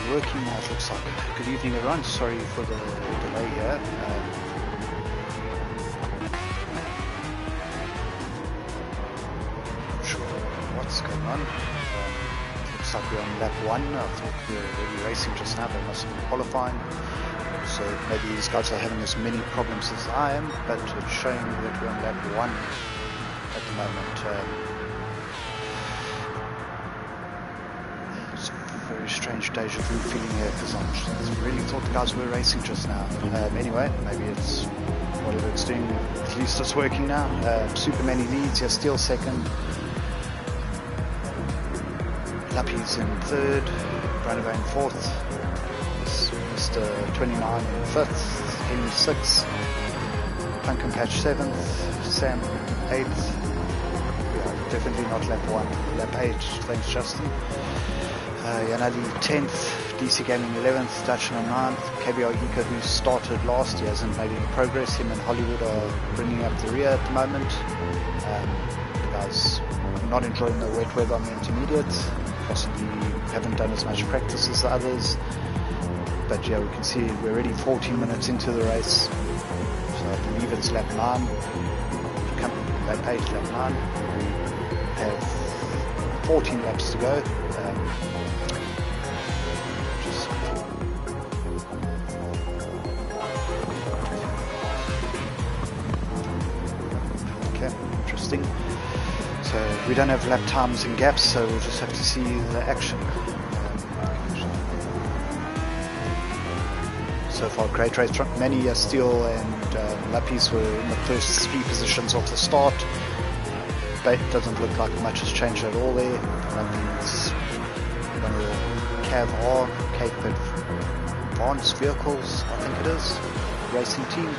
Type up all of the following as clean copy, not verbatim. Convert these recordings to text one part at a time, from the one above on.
working now, it looks like. Good evening everyone, sorry for the delay here. Not sure what's going on. Looks like we're on lap 1. I thought we were already racing just now, they must have been qualifying. So maybe these guys are having as many problems as I am, but it's showing that we're on lap 1 at the moment. It's a very strange deja vu feeling here because I really thought the guys were racing just now. Anyway, maybe it's whatever it's doing, at least it's working now. Super many leads, yeah, still second. Lappy's in third, Brandon in fourth. Mr. 29 in 5th, Henry 6th, Pumpkin Patch 7th, Sam 8th, yeah, definitely not lap 1, lap 8, thanks Justin. Yanali 10th, DC Gaming 11th, Dutchan on 9th, KBR Eco who started last year hasn't made any progress, him and Hollywood are bringing up the rear at the moment. The guys not enjoying the wet weather on the intermediate, possibly haven't done as much practice as the others. But yeah, we can see we're already 14 minutes into the race, so I believe it's lap 9, lap 8, lap 9, we have 14 laps to go. Okay, interesting. So we don't have lap times and gaps, so we'll just have to see the action. So far, great race. Many Steele and Lappies were in the first 3 positions off the start. But it doesn't look like much has changed at all there. Lappies on the Cav R, Cape Advanced Vehicles, I think it is, racing team.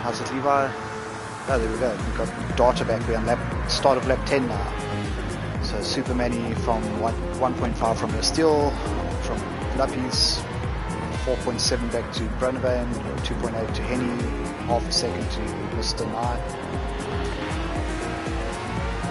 How's it, Levi? Oh, there we go. We've got data back. We're on start of lap 10 now. So Super Many from 1.5 from Steele, from Lappies. 4.7 back to Brunnevan, 2.8 to Henny, half a second to Mr. Nye.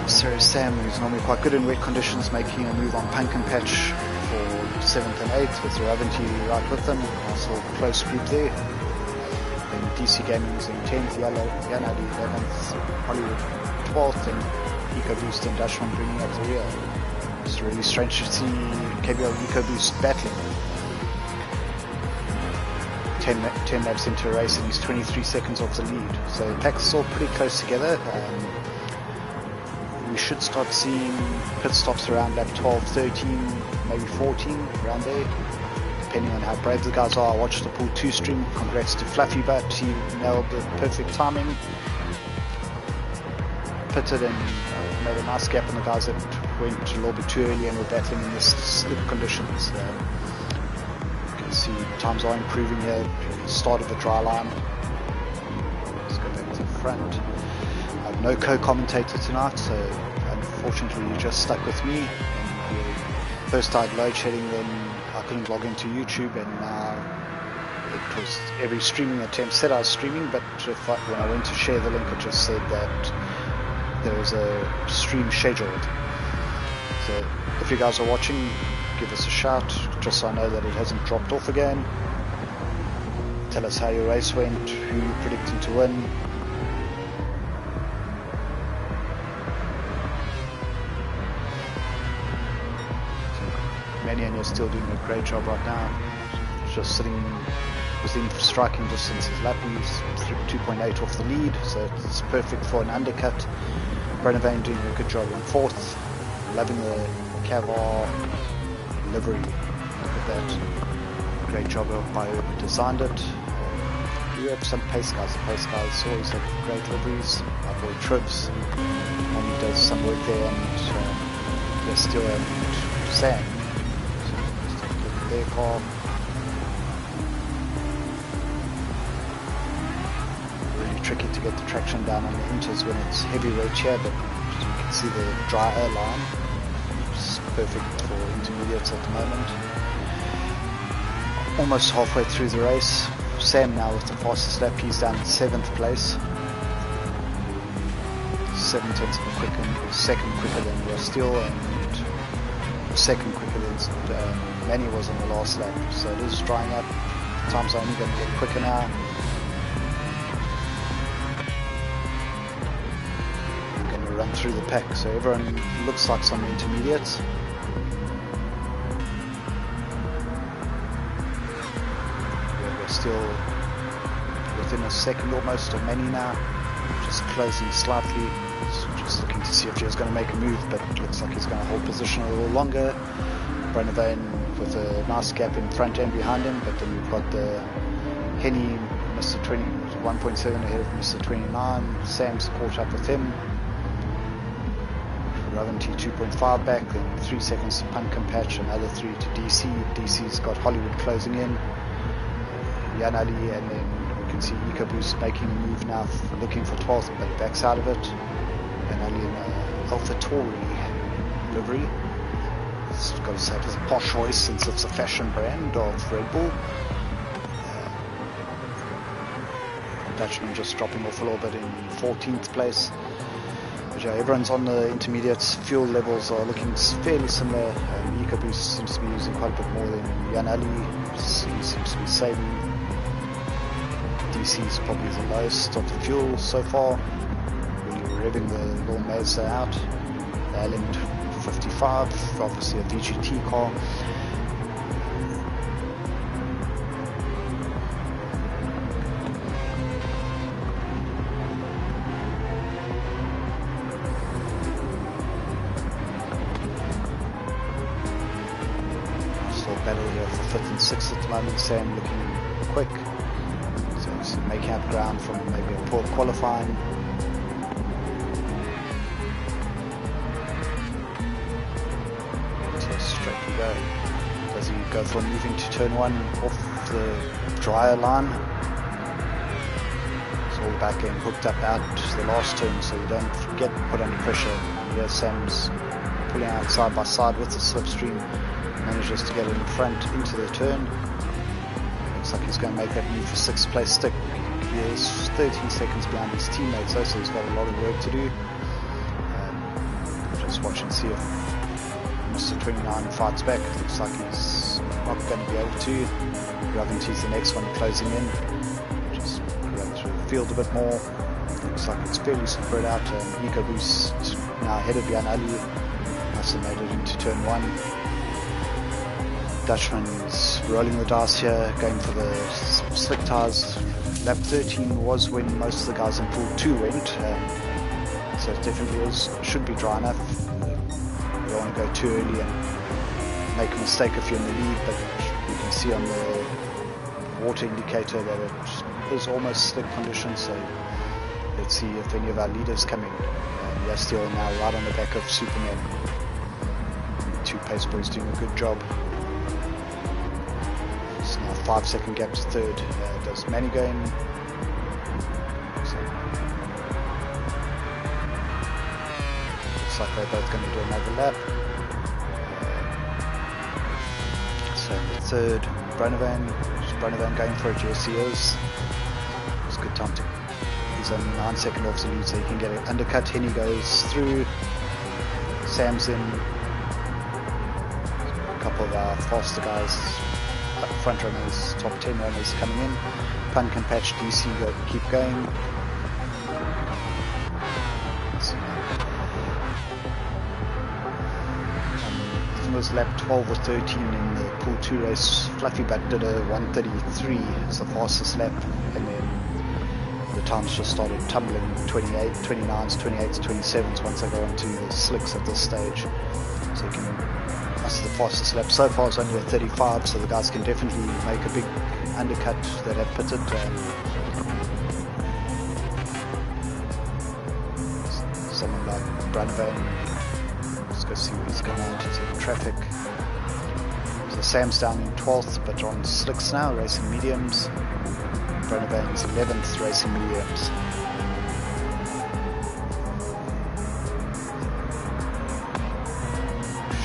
Sarah Sam, who's normally quite good in wet conditions, making a move on Pumpkin Patch for 7th and 8th, with Ravanti right with them. Nice little close group there. Then DC Gaming is in 10th, Yanadi 11th, Hollywood 12th, and EcoBoost and Dashman bringing up the rear. It's really strange to see KBL EcoBoost battling. 10 laps into a race and he's 23 seconds off the lead, so the pack's all pretty close together. We should start seeing pit stops around lap 12, 13, maybe 14, around there, depending on how brave the guys are. I watched the Pool 2 stream, congrats to Fluffy Butt, he nailed the perfect timing, pitted and made a nice gap on the guys that went a little bit too early and were battling in the slip conditions. See, times are improving here. Start of the dry line. Let's go back to the front. I have no co-commentator tonight, so unfortunately you're just stuck with me. And first I had load shedding, then I couldn't log into YouTube, and now it was every streaming attempt said I was streaming, but when I went to share the link it just said that there was a stream scheduled. So if you guys are watching, give us a shout, just so I know that it hasn't dropped off again. Tell us how your race went, who you're predicting to win. So, Manny and you're still doing a great job right now. Just sitting within striking distance as Lappies, 2.8 off the lead, so it's perfect for an undercut. Brennevane doing a good job in 4th, loving the Cavar livery. Look at that, great job by whoever designed it. We have some pace guys. The pace guys always have great liveries. My boy Tribs, and he does some work there, and they still have Sam. So let's take a look at their car. Really tricky to get the traction down on the inters when it's heavyweight here, but as you can see the dry air line, it's perfect for intermediates at the moment. Almost halfway through the race. Sam now with the fastest lap, he's down in 7th place. 7 tenths of a second quicker than Steele, and second quicker than Manny was on the last lap. So it is drying up. Time's only going to get quicker now. I'm going to run through the pack. So everyone looks like some intermediates. We're still within a second almost of Manny now. Just closing slightly. Just looking to see if he was going to make a move, but it looks like he's going to hold position a little longer. Brennevane with a nice gap in front and behind him, but then we've got the Henny, Mr. 20, 1.7 ahead of Mr. 29. Sam's caught up with him. Raventi 2.5 back, then 3 seconds to Pumpkin Patch, another 3 to DC. DC's got Hollywood closing in. Jan Ali, and then we can see EcoBoost making a move now, looking for 12th, but he backs out of it. Jan Ali in Alpha Tauri livery. It's got to say it's a posh choice since it's a fashion brand of Red Bull. Dutchman just dropping off a little bit in 14th place. But yeah, everyone's on the intermediates. Fuel levels are looking fairly similar. EcoBoost seems to be using quite a bit more than Jan Ali. He seems to be saving. DC is probably the lowest of the fuel so far. Really revving the little Mazda out. The Island 55, obviously a VGT car. Still battle here for 5th and 6th at the moment. Sam looking quick. So it's making up ground from maybe a poor qualifying. Go. Does he go for moving to turn 1 off the dryer line? It's all back end hooked up out the last turn, so you don't get put under pressure. Here Sam's pulling out side by side with the slipstream, manages to get it in front into the turn. Looks like he's going to make that move for 6th place stick. He is 13 seconds behind his teammates, so he's got a lot of work to do. Just watch and see if Mr. 29 fights back. Looks like he's not going to be able to. Raventi's the next one closing in. Just run through the field a bit more. Looks like it's fairly spread out. EcoBoost now ahead of Jan Ali. Must have made it into turn 1. Dutchman's rolling the dice here, going for the slick tires. Lap 13 was when most of the guys in pool 2 went. So it definitely should be dry enough. You don't want to go too early and make a mistake if you're in the lead, but you can see on the water indicator that it is almost slick conditions, so let's see if any of our leaders come in. Yastiel now right on the back of Superman. 2 pace boys doing a good job. It's now a 5-second gap to 3rd. Does Manny go in? Looks like they're both going to do another lap. So the 3rd, Brennevane going for it. Yes, he is. It's a good time to. He's only 9 seconds off the lead, so he can get it undercut. Henny goes through. Sam's in. A couple of our faster guys, front runners, top 10 runners coming in. Pumpkin Patch, DC keep going. It was lap 12 or 13 in the pool 2 race. Fluffy Butt did a 1:33 as the fastest lap, and then the times just started tumbling. 28, 29s, 28s, 27s once they go onto the slicks at this stage. So you can, that's the fastest lap so far. It's only a 35, so the guys can definitely make a big undercut that have pitted. Someone like Brennevane. Let's go see what he's going on to the traffic. So Sam's down in 12th, but on slicks now, racing mediums. Brennevane's 11th, racing mediums.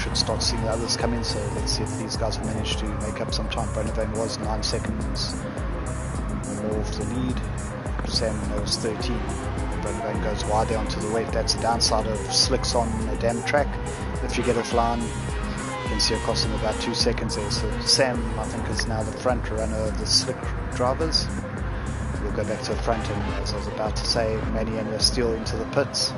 Should start seeing the others come in, so let's see if these guys have managed to make up some time. Brennevane was 9 seconds more off the lead. Sam was 13. Brennevane goes wide there onto the wet. That's the downside of slicks on a damp track. If you get a flan, can see it cost him about 2 seconds there. So Sam, I think, is now the front runner of the slick drivers. We'll go back to the front, and as I was about to say, Manny and Steele into the pits.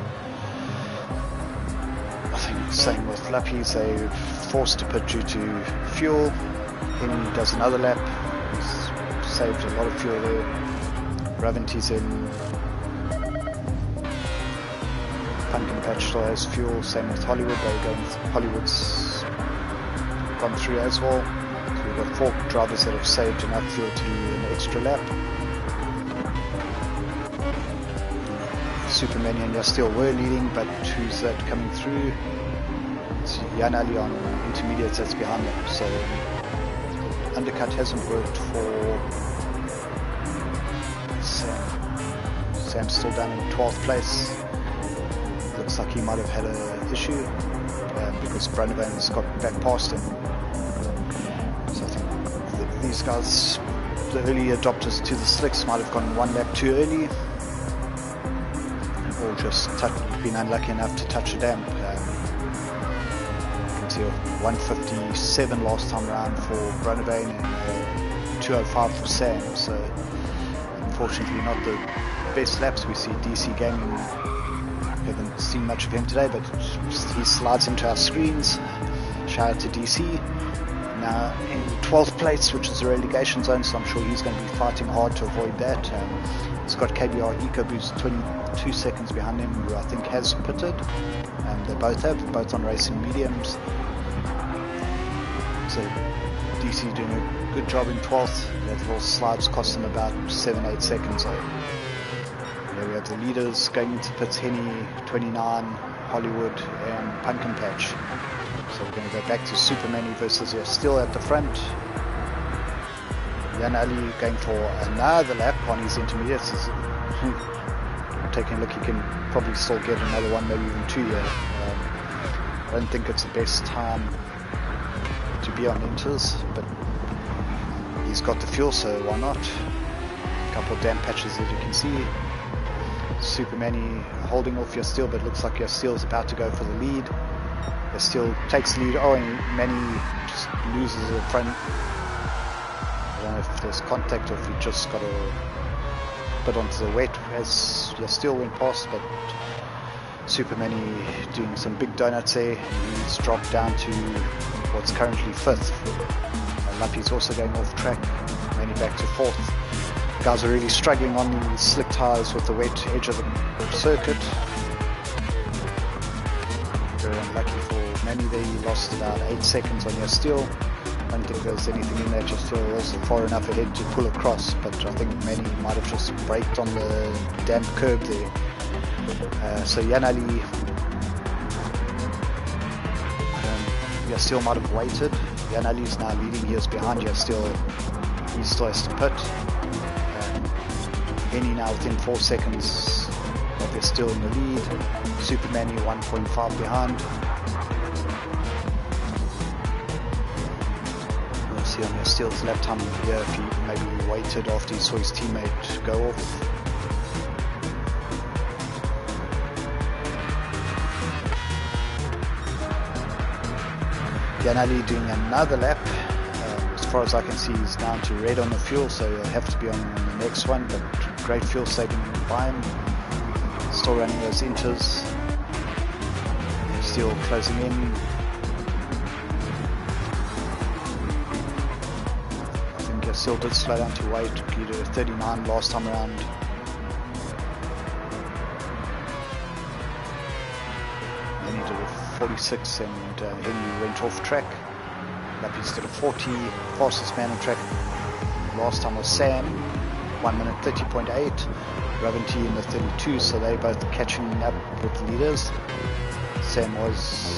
I think same with Lappies, they're forced to pit due to fuel. Henny does another lap, he's saved a lot of fuel there. Raventy's in. Pumpkin Patch still has fuel, same with Hollywood, Hollywood's gone through as well. So we've got 4 drivers that have saved enough fuel to do an extra lap. Superman and Yastil were leading, but who's that coming through? It's Jan Ali on intermediates that's behind them. So undercut hasn't worked for Sam. Sam's still down in 12th place. Looks like he might have had an issue because Brandovan's got back past him. So I think these guys, the early adopters to the slicks, might have gone 1 lap too early, or just been unlucky enough to touch a damp. You can see 157 last time around for Brandvan and 205 for Sam. So unfortunately not the best laps. We see DC Gaming, haven't seen much of him today, but he slides into our screens. Shout out to DC. Now in 12th place, which is the relegation zone, so I'm sure he's going to be fighting hard to avoid that. He's got KBR EcoBoost 22 seconds behind him, who I think has pitted. They both on racing mediums. So DC doing a good job in 12th. That little slides cost him about 7-8 seconds. So there we have the leaders going into pits: Henny, 29, Hollywood, and Pumpkin Patch. So we're going to go back to Superman versus still at the front. Jan Ali going for another lap on his intermediates. Taking a look, he can probably still get another one, maybe even 2 here. I don't think it's the best time to be on inters, but he's got the fuel, so why not? A couple of damp patches as you can see. Superman holding off Yasteel, but it looks like Yasteel's about to go for the lead. Yasteel takes the lead. Oh, and Manny just loses the front. I don't know if there's contact or if he just got a bit onto the wet as Yasteel went past, but Superman doing some big donuts there. He's dropped down to what's currently 5th. Lappy's also going off track. Manny back to 4th. Guys are really struggling on the slick tyres with the wet edge of the circuit. Very unlucky for Manny there. He lost about 8 seconds on Yasteel. I don't think there's anything in there. Yasteel was far enough ahead to pull across, but I think Manny might have just braked on the damp curb there. So Jan Ali, Yasteel might have waited. Jan Ali's now leading. He is behind Yasteel. He still has to pit. Henny now within 4 seconds of Yasteel in the lead. Superman 1.5 behind. We'll see on Yasteel's lap time here if he maybe waited after he saw his teammate go off. Jan Ali doing another lap. As far as I can see, he's down to red on the fuel, so he'll have to be on the next one, but great fuel saving by him. Still running those inters. Still closing in. I think Yasteel did slow down to wait. He did a 39 last time around. Then he did a 46 and Henry went off track. Lappy's did a 40, fastest man on track last time was Sam, 1 minute 30.8, Raventy in the 32, so they both catching up with the leaders. Sam was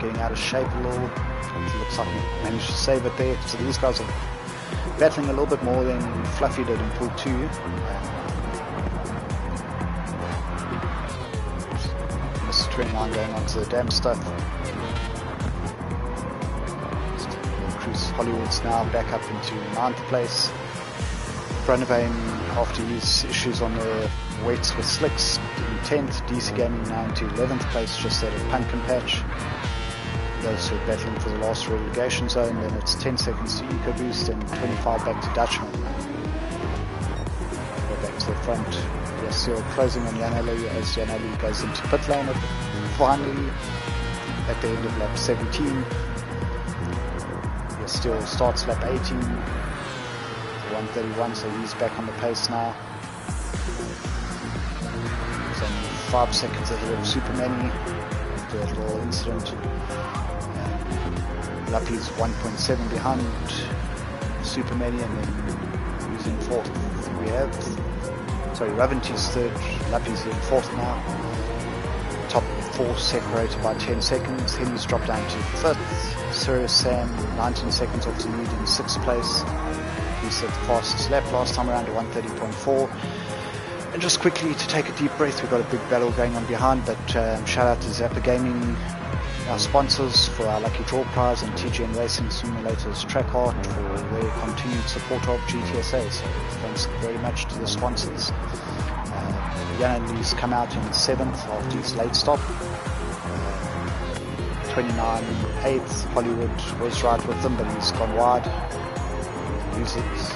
getting out of shape a little, it looks like he managed to save it there, so these guys are battling a little bit more than Fluffy did in pool 2. Mr. 29 going on to the damn stuff. Hollywood's now back up into 9th place. Brandvan, after his issues on the wets with slicks, in 10th. DC Gaming now into 11th place, just out of Pumpkin Patch. Those who are battling for the last relegation zone. Then it's 10 seconds to EcoBoost and 25 back to Dutchman. Go back to the front. We're still closing on Janali as Janali goes into pit lane finally at the end of lap 17. He still starts lap 18. 131, so he's back on the pace now. He's only 5 seconds ahead of Superman. The little incident. Lappy's 1.7 behind Superman, and then who's in fourth? We have, sorry, Raventy's third, Lappy's in fourth now. Top four separated by 10 seconds. Henry's dropped down to fifth. Sirius Sam 19 seconds off the lead in sixth place. He set the fastest lap last time around at 130.4. And just quickly to take a deep breath, we've got a big battle going on behind, but shout out to Zappa Gaming, our sponsors, for our lucky draw prize, and TGN Racing Simulators Track Art for their continued support of GTSA. So thanks very much to the sponsors. Janeli's come out in 7th after his late stop. 29 8th. Hollywood was right with them, but he's gone wide. Loses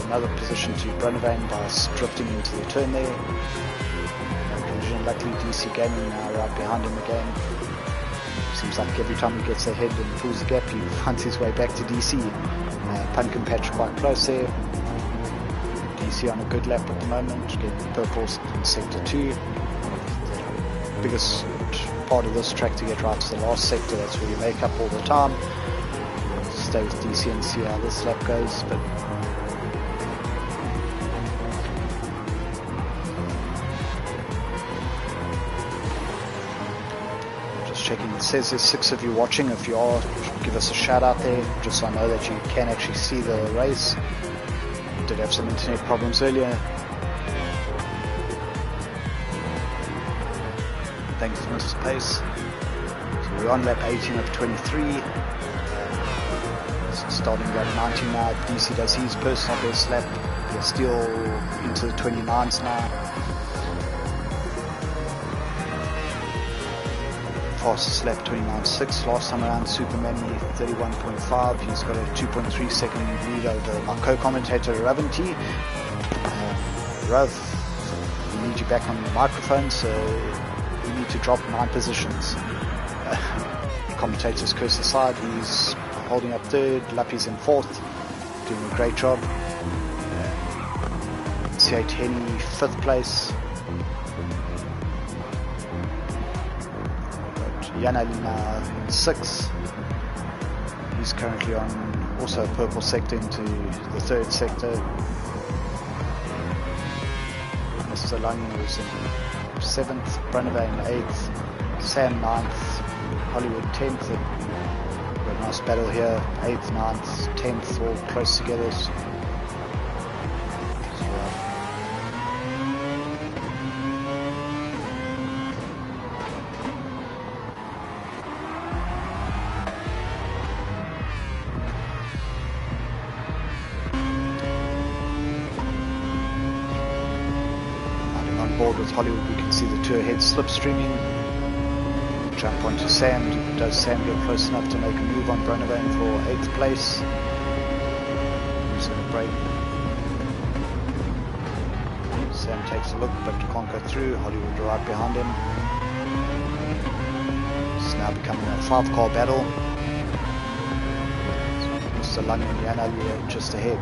another position to Brunavane by drifting into the turn there. Luckily DC Gaming now right behind him again. Seems like every time he gets ahead and pulls the gap, he finds his way back to DC. Pumpkin Patch quite close there. DC on a good lap at the moment, getting purples in sector 2. The biggest part of this track to get right to the last sector, that's where you make up all the time. Stay with DC and see how this lap goes, but checking, it says there's 6 of you watching. If you are, give us a shout out there, just so I know that you can actually see the race. Did have some internet problems earlier. Thanks to Mr. Pace. So we're on lap 18 of 23. Starting lap 19 now. DC does his personal best lap. They're still into the 29s now. Fastest lap 29.6 last time around. Superman 31.5. He's got a 2.3 second lead over my co-commentator Raventy. Rav, we need you back on the microphone, so we need to drop 9 positions. Commentator's curse aside, he's holding up third. Lappy's in fourth, doing a great job. C8 Henny 5th place. Janalina in 6th. He's currently on also a purple sector into the 3rd sector. Mr. Lange was in 7th, Brunavane 8th, Sam 9th, Hollywood 10th. Got a nice battle here, 8th, 9th, 10th, all close together. With Hollywood, we can see the two ahead slipstreaming. Jump onto Sam. Does Sam get close enough to make a move on Brunavane for 8th place? Who's going to break? Sam takes a look but can't go through. Hollywood right behind him. It's now becoming a 5-car battle. So Mr. Lange and Janali just ahead.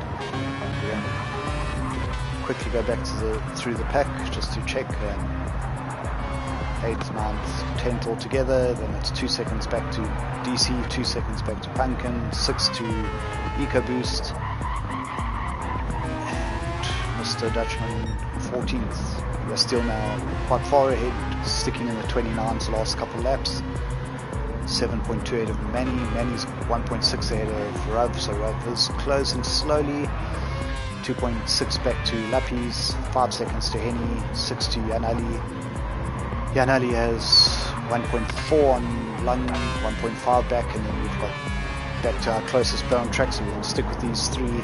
Quickly go back to through the pack just to check 8th, 9th, 10th all together. Then it's 2 seconds back to DC, 2 seconds back to Pumpkin, 6 to EcoBoost, and Mr. Dutchman 14th. We're still now quite far ahead, sticking in the 29s the last couple of laps. 7.2 ahead of Manny. Manny's 1.6 ahead of Rav, so Rav is closing slowly. 2.6 back to Lappies, 5 seconds to Henny, 6 to Janali. Janali has 1.4 on Lung, 1.5 back, and then we've got back to our closest bound track, so we'll stick with these three.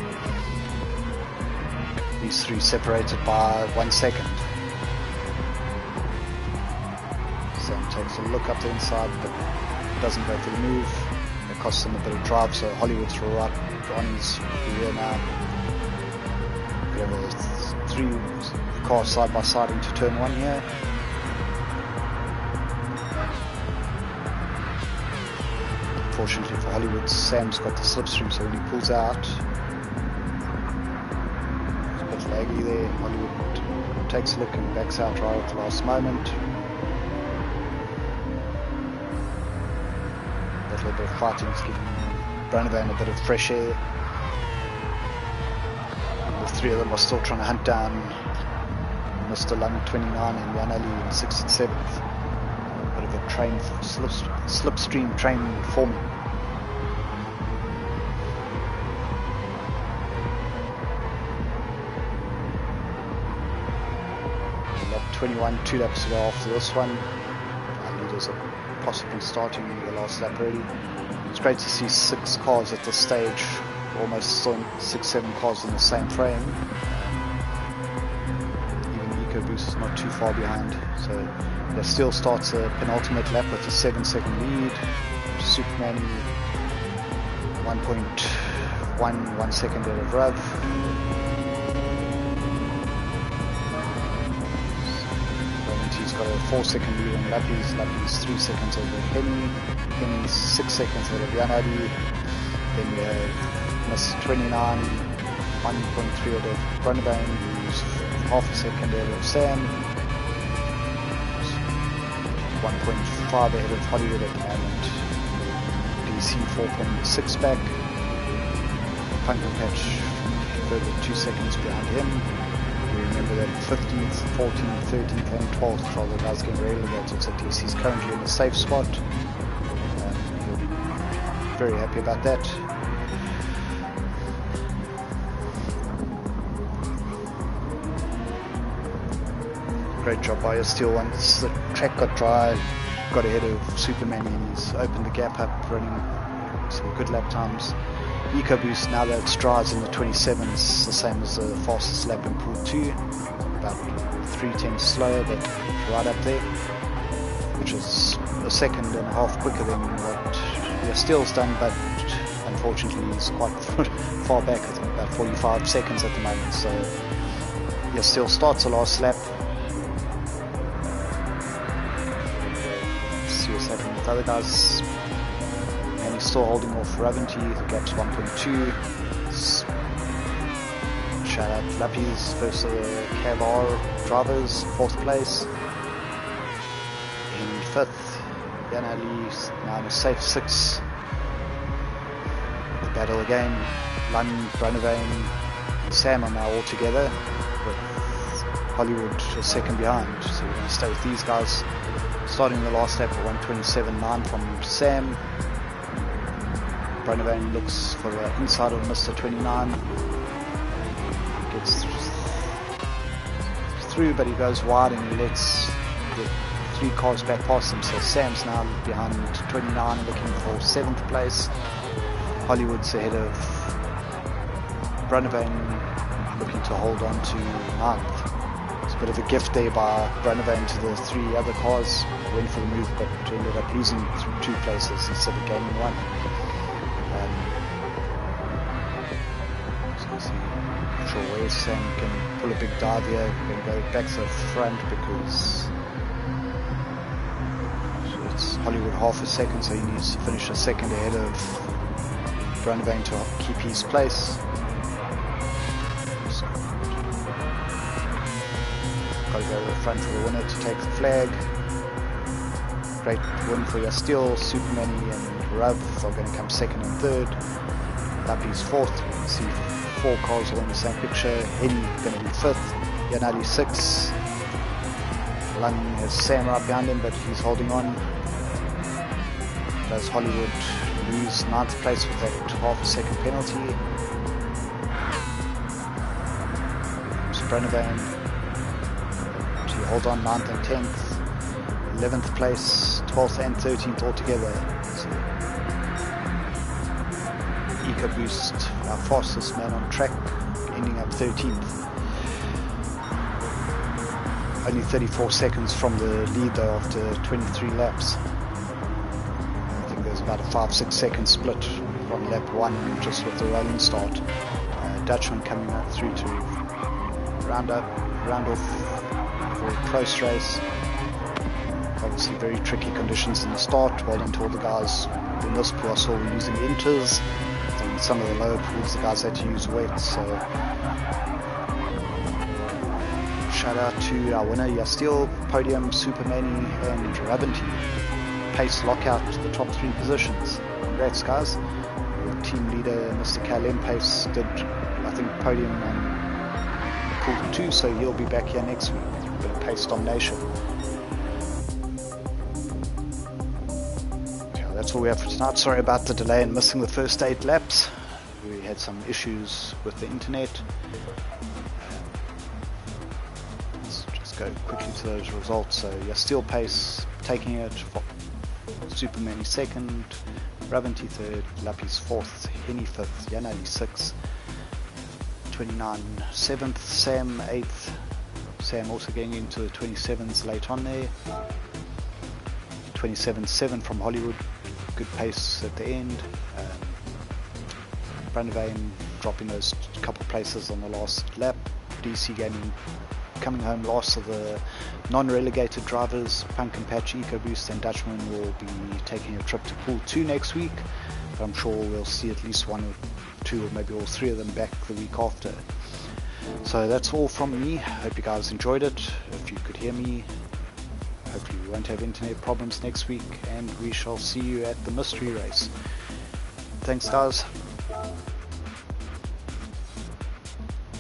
These three separated by 1 second. Sam takes a look up the inside, but doesn't go for the move. It costs him a bit of drive, so Hollywood's right on his rear now. We have a 3 cars side by side into turn 1 here. Unfortunately for Hollywood, Sam's got the slipstream, so when he pulls out, it's a bit laggy there. Hollywood takes a look and backs out right at the last moment. That little bit of fighting is giving Brandon a bit of fresh air. And the 3 of them are still trying to hunt down Mr. Lung 29 and Jan Ali in 6th and 7th. Bit of a train slipstream train forming. Lap 21, 2 laps to go after this one. Our leaders are possibly starting the last lap already. It's great to see 6 cars at this stage, almost 6-7 cars in the same frame. Boost is not too far behind, so that still starts a penultimate lap with a 7-second lead. Superman 1.1 second out of Rav. He's got a 4-second lead on Lappies. Lappies 3 seconds over Henny. Henny's 6 seconds out of Yanadi. Then we have Miss 29 1.3 out of Brunabane, who's half a second ahead of Sam, 1.5 ahead of Hollywood at the moment. DC 4.6 back, Pumpkin Patch further 2 seconds behind him. We remember that 15th, 14th, 13th and 12th are the guys getting relegated, so DC's currently in a safe spot. We'll be very happy about that. Great job by Steel. Once the track got dry, got ahead of Superman and he's opened the gap up, running some good lap times. EcoBoost, now that it's dry, is in the 27s, the same as the fastest lap in Pool 2, about 3/10 slower, but right up there, which is a second and a half quicker than what Steele's done, but unfortunately he's quite far back, I think about 45 seconds at the moment, so Steele starts the last lap. With other guys, and he's still holding off Ravanti. The gap's 1.2. Shout out Lappies versus the KLR drivers, 4th place. In 5th, Jan Ali now in a safe 6. The battle again. Lund, Brunavane, and Sam are now all together, with Hollywood a second behind. So we're going to stay with these guys. Starting the last lap at 127.9 from Sam. Brunavane looks for the inside of Mr. 29. Gets through, but he goes wide and he lets the 3 cars back past him. So Sam's now behind 29, looking for 7th place. Hollywood's ahead of Brunavane, looking to hold on to 9th. It's a bit of a gift there by Brunavane to the 3 other cars. Went for the move, but ended up losing 2 places instead of gaining 1. So you see, not sure where Sam can pull a big dive here and go back to the front, because it's Hollywood half a second, so he needs to finish a second ahead of Brunavane to keep his place. Got to go to the front for the winner to take the flag. Great win for Steel. Superman and Rav are going to come 2nd and 3rd. Lappies 4th. You can see 4 cars all in the same picture. Henny going to be 5th. Yanadi 6th. Lung has Sam right behind him, but he's holding on. Does Hollywood lose 9th place with that half a second penalty? Brunavane to hold on 9th and 10th. 11th place, 12th and 13th altogether. So, EcoBoost, our fastest man on track, ending up 13th. Only 34 seconds from the lead though after 23 laps. The about a 5-6 second split from lap 1 just with the rolling start. Dutchman coming up through to round off for a close race. Obviously very tricky conditions in the start. Well done to all the guys in this pool. I saw were using inters. In some of the lower pools the guys had to use wets, so shout out to our winner Yastil, Podium, Supermani and Raventy. Pace lockout to the top 3 positions. Congrats guys. Your team leader Mr. Kalem Pace did, I think, podium on pool 2, so he'll be back here next week. A bit of pace domination. That's all we have for tonight. Sorry about the delay in missing the first 8 laps. We had some issues with the internet. Let's just go quickly to those results. So Yastil Pace taking it, Superman 2nd, Raventy 3rd, Lapis 4th, Henny 5th, Yanadi 6th, 29 7th, Sam 8th. Sam also getting into the 27s late on there. 27-7 from Hollywood. Good pace at the end. Brandeveen dropping those couple places on the last lap. DC coming home last of the non-relegated drivers. Punk and Patch, EcoBoost and Dutchman will be taking a trip to Pool 2 next week. But I'm sure we'll see at least 1 or 2 or maybe all 3 of them back the week after. So that's all from me. Hope you guys enjoyed it. If you could hear me, hopefully we won't have internet problems next week, and we shall see you at the mystery race. Thanks guys.